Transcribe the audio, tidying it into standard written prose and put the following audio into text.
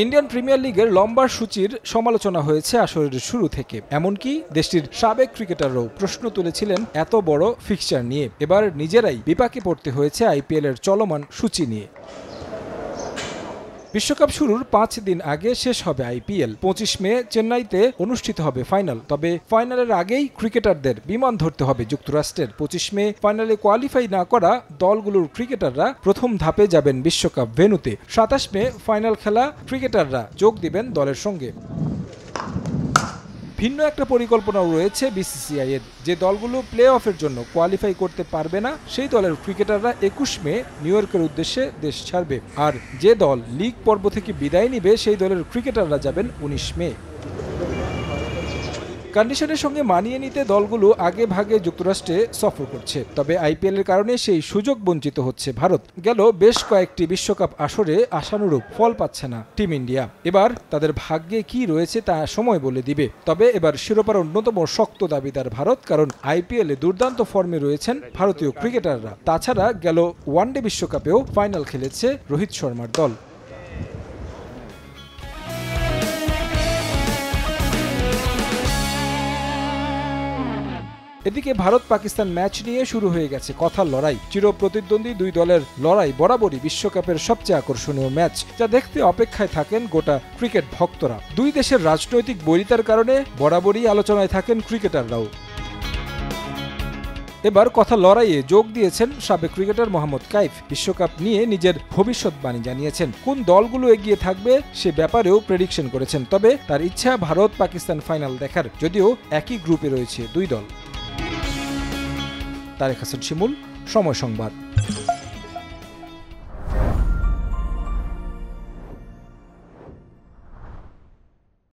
Indian premier লিগের লম্বা সূচির সমালোচনা হয়েছে আসরের শুরু থেকে। এমনকি দেশটির সাবেক ক্রিকেটাররাও প্রশ্ন তুলেছিলেন এত বড় ফিক্সচার নিয়ে। এবার নিজেরাই বিপাকে পড়তে হয়েছে আইপিএল এর চলমান সূচি নিয়ে। বিশ্বকাপ শুরুর 5 দিন আগে শেষ হবে আইপিএল। 25 মে চেন্নাইতে অনুষ্ঠিত হবে ফাইনাল। তবে ফাইনালের আগেই ক্রিকেটারদের বিমান ধরতে হবে যুক্তরাষ্ট্রের। 25 মে ফাইনালে কোয়ালিফাই না করা দলগুলোর ক্রিকেটাররা প্রথম ধাপে যাবেন বিশ্বকাপ ভেন্যুতে। 27 মে ফাইনাল খেলা ক্রিকেটাররা যোগ দিবেন দলের সঙ্গে। ভিন্ন একটা পরিকল্পনাও রয়েছে বিসিসিআই এর। যে দলগুলো প্লে অফের জন্য কোয়ালিফাই করতে পারবে না সেই দলের ক্রিকেটাররা 21 মে নিউ ইয়র্কের উদ্দেশ্যে দেশ ছাড়বে। আর যে দল লিগ পর্ব থেকে বিদায় নিবে সেই দলের ক্রিকেটাররা যাবেন 19 মে। কন্ডিশনের সঙ্গে মানিয়ে নিতে দলগুলো আগে ভাগে যুক্তরাষ্ট্রে সফর করছে। তবে আইপিএল এর কারণে সেই সুযোগ বঞ্চিত হচ্ছে ভারত। গেল বেশ কয়েকটি বিশ্বকাপ আসরে আশানুরূপ ফল পাচ্ছে না টিম ইন্ডিয়া। এবার তাদের ভাগ্যে কি রয়েছে তা সময় বলে দিবে। তবে এবার শিরোপার অন্যতম শক্ত দাবিদার ভারত, কারণ আইপিএল এ দুর্দান্ত ফর্মে রয়েছেন ভারতীয় ক্রিকেটাররা। তাছাড়া গেল ওয়ানডে বিশ্বকাপেও ফাইনাল খেলেছে রোহিত শর্মার দল। এদিকে ভারত পাকিস্তান ম্যাচ নিয়ে শুরু হয়ে গেছে কথার লড়াই। চির প্রতিদ্বন্দ্বী দুই দলের লড়াই বরাবরই বিশ্বকাপের সবচেয়ে আকর্ষণীয় ম্যাচ, যা দেখতে অপেক্ষায় থাকেন গোটা ক্রিকেট ভক্তরা। দুই দেশের রাজনৈতিক বৈরিতার কারণে বরাবরই আলোচনায় থাকেন ক্রিকেটাররাও। এবার কথা লড়াইয়ে যোগ দিয়েছেন সাবেক ক্রিকেটার মোহাম্মদ কাইফ। বিশ্বকাপ নিয়ে নিজের ভবিষ্যৎবাণী জানিয়েছেন। কোন দলগুলো এগিয়ে থাকবে সে ব্যাপারেও প্রেডিকশন করেছেন। তবে তার ইচ্ছা ভারত পাকিস্তান ফাইনাল দেখার, যদিও একই গ্রুপে রয়েছে দুই দল। তারেক হাসান শিমুল, সময় সংবাদ।